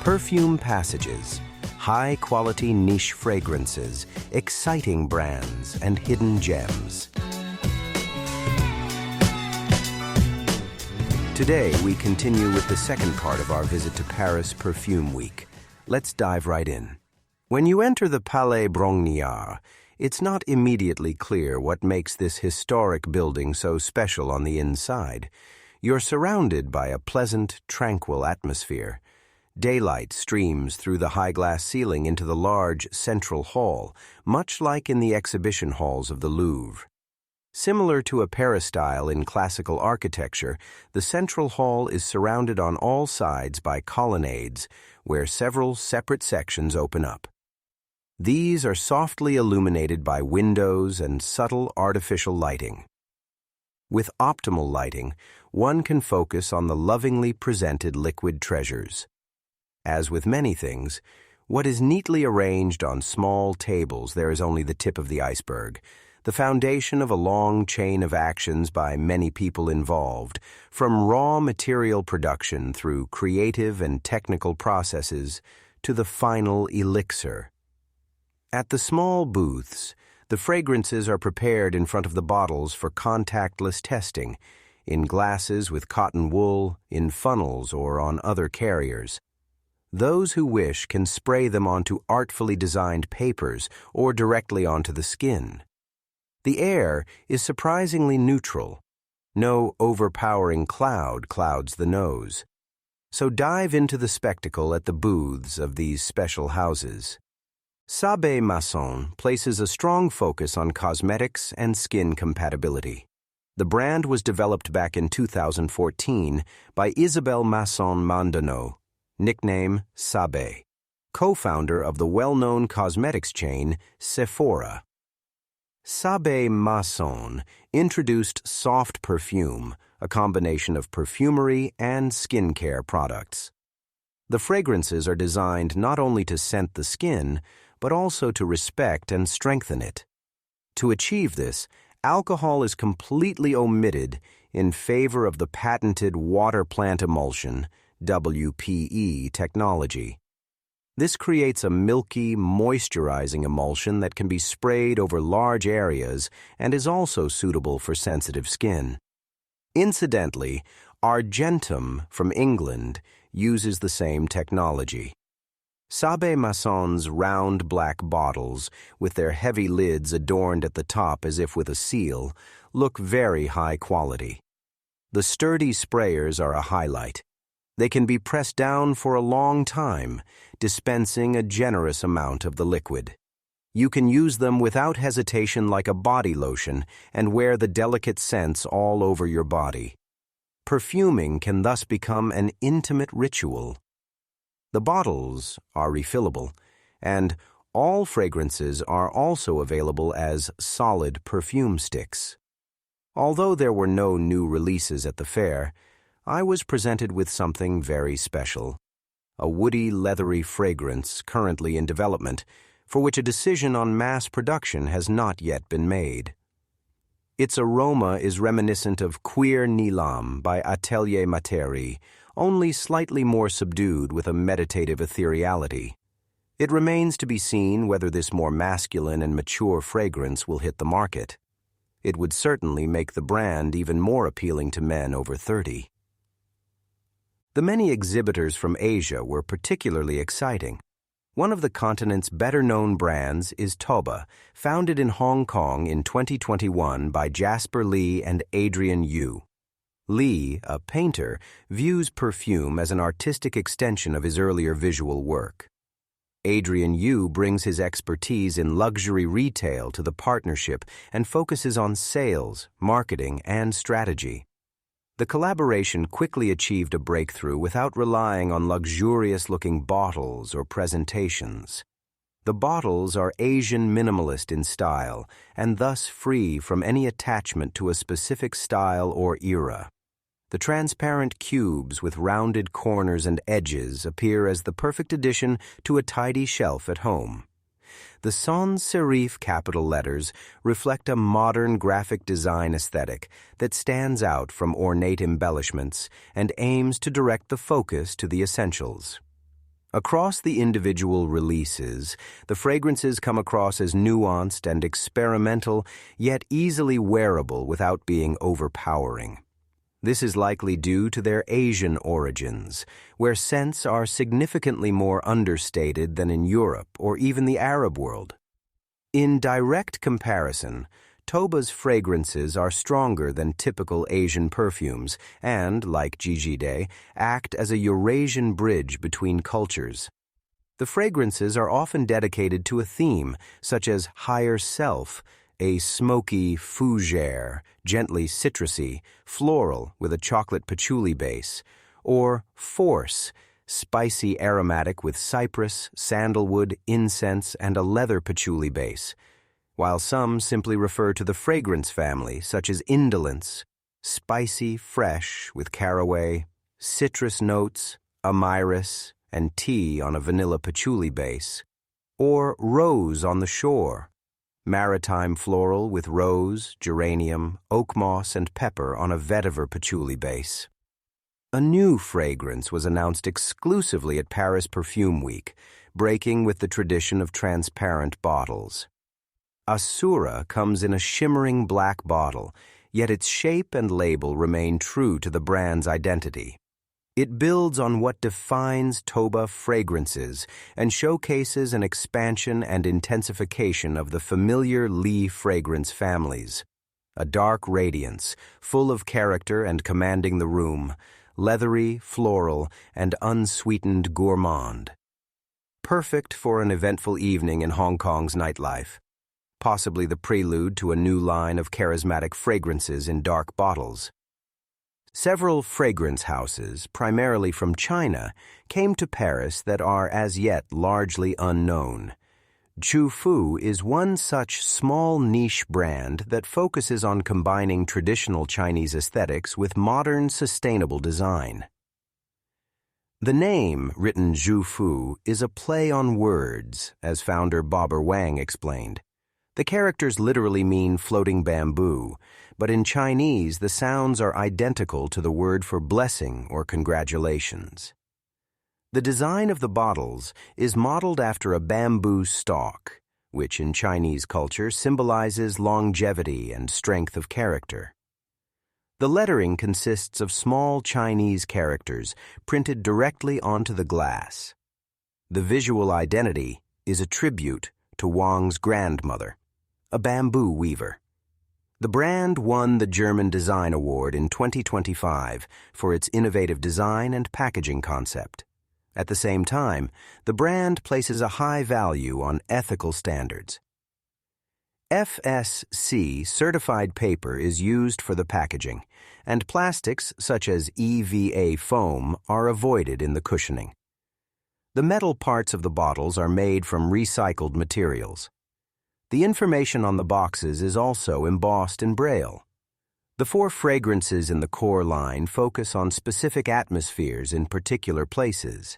Perfume passages, high-quality niche fragrances, exciting brands, and hidden gems. Today, we continue with the second part of our visit to Paris Perfume Week. Let's dive right in. When you enter the Palais Brongniart, it's not immediately clear what makes this historic building so special on the inside. You're surrounded by a pleasant, tranquil atmosphere. Daylight streams through the high-glass ceiling into the large central hall, much like in the exhibition halls of the Louvre. Similar to a peristyle in classical architecture, the central hall is surrounded on all sides by colonnades, where several separate sections open up. These are softly illuminated by windows and subtle artificial lighting. With optimal lighting, one can focus on the lovingly presented liquid treasures. As with many things, what is neatly arranged on small tables there is only the tip of the iceberg, the foundation of a long chain of actions by many people involved, from raw material production through creative and technical processes to the final elixir. At the small booths, the fragrances are prepared in front of the bottles for contactless testing, in glasses with cotton wool, in funnels, or on other carriers. Those who wish can spray them onto artfully designed papers or directly onto the skin. The air is surprisingly neutral. No overpowering cloud clouds the nose. So dive into the spectacle at the booths of these special houses. Sabé Masson places a strong focus on cosmetics and skin compatibility. The brand was developed back in 2014 by Isabelle Masson-Mondonneau, nickname Sabé, co-founder of the well-known cosmetics chain Sephora. Sabé Masson introduced soft perfume, a combination of perfumery and skincare products. The fragrances are designed not only to scent the skin, but also to respect and strengthen it. To achieve this, alcohol is completely omitted in favor of the patented water plant emulsion, WPE technology. This creates a milky, moisturizing emulsion that can be sprayed over large areas and is also suitable for sensitive skin. Incidentally, Argentum from England uses the same technology. Sabé Masson's round black bottles, with their heavy lids adorned at the top as if with a seal, look very high quality. The sturdy sprayers are a highlight. They can be pressed down for a long time, dispensing a generous amount of the liquid. You can use them without hesitation like a body lotion and wear the delicate scents all over your body. Perfuming can thus become an intimate ritual. The bottles are refillable, and all fragrances are also available as solid perfume sticks. Although there were no new releases at the fair, I was presented with something very special, a woody, leathery fragrance currently in development, for which a decision on mass production has not yet been made. Its aroma is reminiscent of Queer Nilam by Atelier Materi, only slightly more subdued with a meditative ethereality. It remains to be seen whether this more masculine and mature fragrance will hit the market. It would certainly make the brand even more appealing to men over 30. The many exhibitors from Asia were particularly exciting. One of the continent's better-known brands is Toba, founded in Hong Kong in 2021 by Jasper Lee and Adrian Yu. Lee, a painter, views perfume as an artistic extension of his earlier visual work. Adrian Yu brings his expertise in luxury retail to the partnership and focuses on sales, marketing, and strategy. The collaboration quickly achieved a breakthrough without relying on luxurious-looking bottles or presentations. The bottles are Asian minimalist in style and thus free from any attachment to a specific style or era. The transparent cubes with rounded corners and edges appear as the perfect addition to a tidy shelf at home. The sans serif capital letters reflect a modern graphic design aesthetic that stands out from ornate embellishments and aims to direct the focus to the essentials. Across the individual releases, the fragrances come across as nuanced and experimental, yet easily wearable without being overpowering. This is likely due to their Asian origins, where scents are significantly more understated than in Europe or even the Arab world. In direct comparison, Toba's fragrances are stronger than typical Asian perfumes and, like Jijide, act as a Eurasian bridge between cultures. The fragrances are often dedicated to a theme, such as higher self, a smoky fougere, gently citrusy, floral with a chocolate patchouli base, or force, spicy aromatic with cypress, sandalwood, incense, and a leather patchouli base, while some simply refer to the fragrance family, such as indolence, spicy, fresh with caraway, citrus notes, amyris, and tea on a vanilla patchouli base, or rose on the shore, maritime floral with rose, geranium, oak moss, and pepper on a vetiver patchouli base. A new fragrance was announced exclusively at Paris Perfume Week, breaking with the tradition of transparent bottles. Asura comes in a shimmering black bottle, yet its shape and label remain true to the brand's identity. It builds on what defines Toba fragrances and showcases an expansion and intensification of the familiar Lee fragrance families. A dark radiance, full of character and commanding the room, leathery, floral, and unsweetened gourmand. Perfect for an eventful evening in Hong Kong's nightlife. Possibly the prelude to a new line of charismatic fragrances in dark bottles. Several fragrance houses, primarily from China, came to Paris that are as yet largely unknown. Chu Fu is one such small niche brand that focuses on combining traditional Chinese aesthetics with modern, sustainable design. The name, written Zhu Fu, is a play on words, as founder Bobber Wang explained. The characters literally mean floating bamboo, but in Chinese the sounds are identical to the word for blessing or congratulations. The design of the bottles is modeled after a bamboo stalk, which in Chinese culture symbolizes longevity and strength of character. The lettering consists of small Chinese characters printed directly onto the glass. The visual identity is a tribute to Wang's grandmother, a bamboo weaver. The brand won the German Design Award in 2025 for its innovative design and packaging concept. At the same time, the brand places a high value on ethical standards. FSC certified paper is used for the packaging, and plastics such as EVA foam are avoided in the cushioning. The metal parts of the bottles are made from recycled materials. The information on the boxes is also embossed in Braille. The 4 fragrances in the core line focus on specific atmospheres in particular places.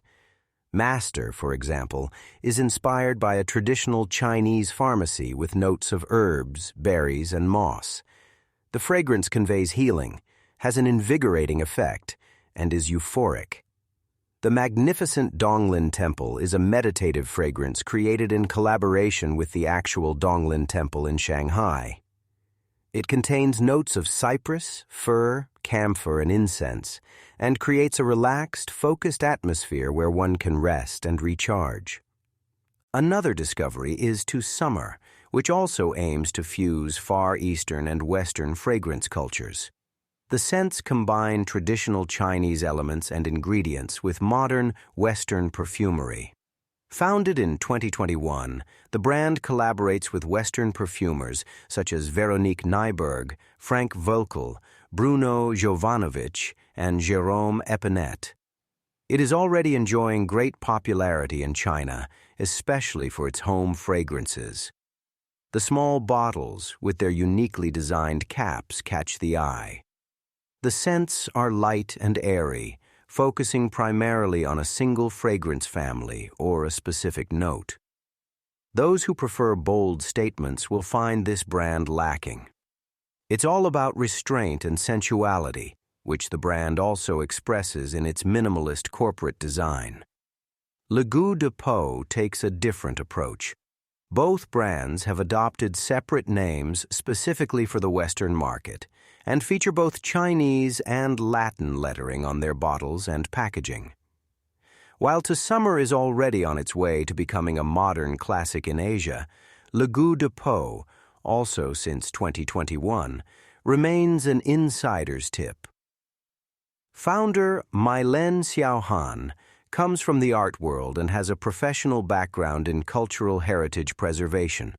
Master, for example, is inspired by a traditional Chinese pharmacy with notes of herbs, berries, and moss. The fragrance conveys healing, has an invigorating effect, and is euphoric. The magnificent Donglin Temple is a meditative fragrance created in collaboration with the actual Donglin Temple in Shanghai. It contains notes of cypress, fir, camphor, and incense, and creates a relaxed, focused atmosphere where one can rest and recharge. Another discovery is To Summer, which also aims to fuse Far Eastern and Western fragrance cultures. The scents combine traditional Chinese elements and ingredients with modern Western perfumery. Founded in 2021, the brand collaborates with Western perfumers such as Veronique Nyberg, Frank Völkel, Bruno Jovanovic, and Jérôme Epinette. It is already enjoying great popularity in China, especially for its home fragrances. The small bottles, with their uniquely designed caps, catch the eye. The scents are light and airy, focusing primarily on a single fragrance family or a specific note. Those who prefer bold statements will find this brand lacking. It's all about restraint and sensuality, which the brand also expresses in its minimalist corporate design. Le Goût de Peau takes a different approach. Both brands have adopted separate names specifically for the Western market and feature both Chinese and Latin lettering on their bottles and packaging. While To Summer is already on its way to becoming a modern classic in Asia, Le Goût de Peau, also since 2021, remains an insider's tip. Founder Mylène Xiaohan comes from the art world and has a professional background in cultural heritage preservation.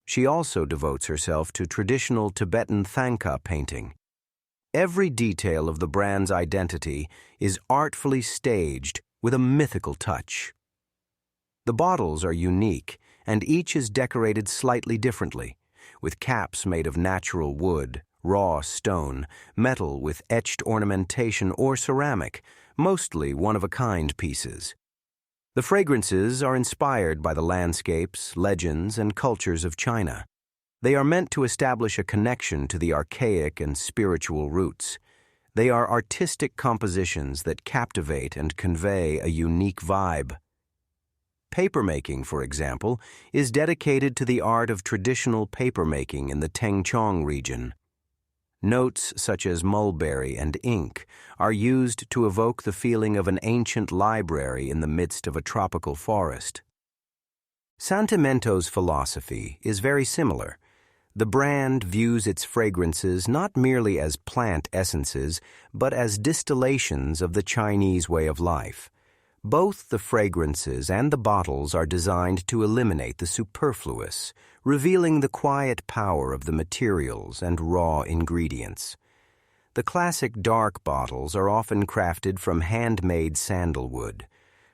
She also devotes herself to traditional Tibetan thangka painting. Every detail of the brand's identity is artfully staged with a mythical touch. The bottles are unique, and each is decorated slightly differently, with caps made of natural wood, raw stone, metal with etched ornamentation, or ceramic, mostly one-of-a-kind pieces. The fragrances are inspired by the landscapes, legends, and cultures of China. They are meant to establish a connection to the archaic and spiritual roots. They are artistic compositions that captivate and convey a unique vibe. Papermaking, for example, is dedicated to the art of traditional papermaking in the Tengchong region. Notes such as mulberry and ink are used to evoke the feeling of an ancient library in the midst of a tropical forest. Sentimento's philosophy is very similar. The brand views its fragrances not merely as plant essences, but as distillations of the Chinese way of life. Both the fragrances and the bottles are designed to eliminate the superfluous, revealing the quiet power of the materials and raw ingredients. The classic dark bottles are often crafted from handmade sandalwood.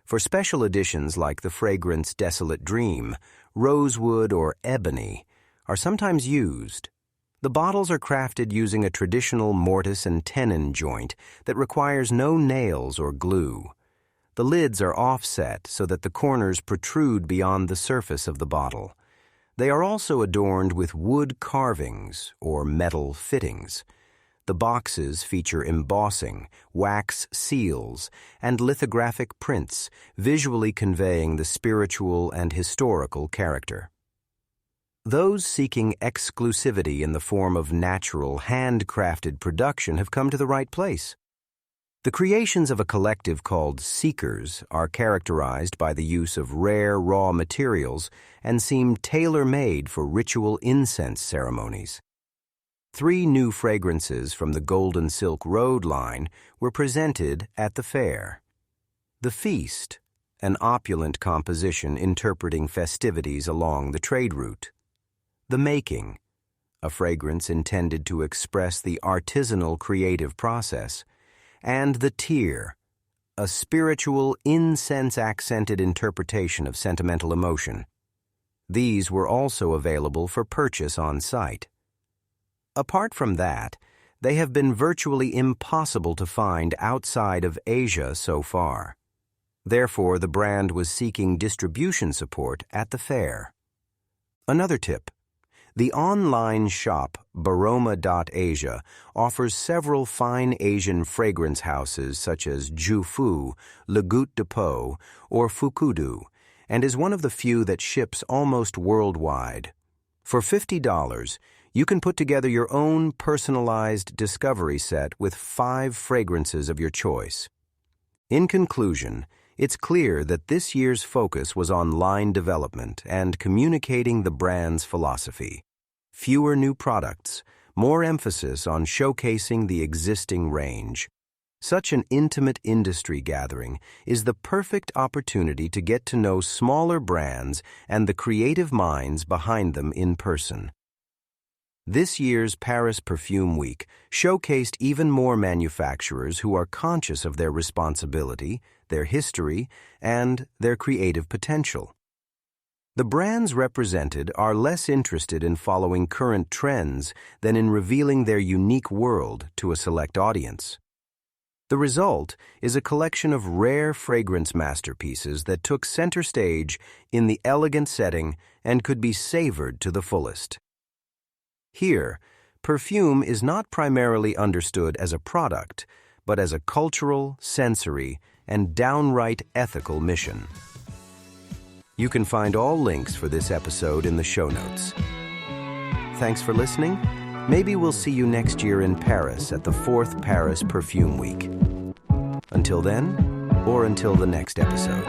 For special editions like the fragrance Desolate Dream, rosewood or ebony are sometimes used. The bottles are crafted using a traditional mortise and tenon joint that requires no nails or glue. The lids are offset so that the corners protrude beyond the surface of the bottle. They are also adorned with wood carvings or metal fittings. The boxes feature embossing, wax seals, and lithographic prints, visually conveying the spiritual and historical character. Those seeking exclusivity in the form of natural, handcrafted production have come to the right place. The creations of a collective called Seekers are characterized by the use of rare raw materials and seem tailor-made for ritual incense ceremonies. 3 new fragrances from the Golden Silk Road line were presented at the fair. The Feast, an opulent composition interpreting festivities along the trade route. The Making, a fragrance intended to express the artisanal creative process. And the Tear, a spiritual, incense-accented interpretation of sentimental emotion. These were also available for purchase on site. Apart from that, they have been virtually impossible to find outside of Asia so far. Therefore, the brand was seeking distribution support at the fair. Another tip. The online shop Baroma.Asia offers several fine Asian fragrance houses such as Jufu, Le Goût de Peau, or Fukudu, and is one of the few that ships almost worldwide. For $50, you can put together your own personalized discovery set with 5 fragrances of your choice. In conclusion, it's clear that this year's focus was on line development and communicating the brand's philosophy. Fewer new products, more emphasis on showcasing the existing range. Such an intimate industry gathering is the perfect opportunity to get to know smaller brands and the creative minds behind them in person. This year's Paris Perfume Week showcased even more manufacturers who are conscious of their responsibility, their history, and their creative potential. The brands represented are less interested in following current trends than in revealing their unique world to a select audience. The result is a collection of rare fragrance masterpieces that took center stage in the elegant setting and could be savored to the fullest. Here, perfume is not primarily understood as a product, but as a cultural, sensory, and downright ethical mission. You can find all links for this episode in the show notes. Thanks for listening. Maybe we'll see you next year in Paris at the 4th Paris Perfume Week. Until then, or until the next episode.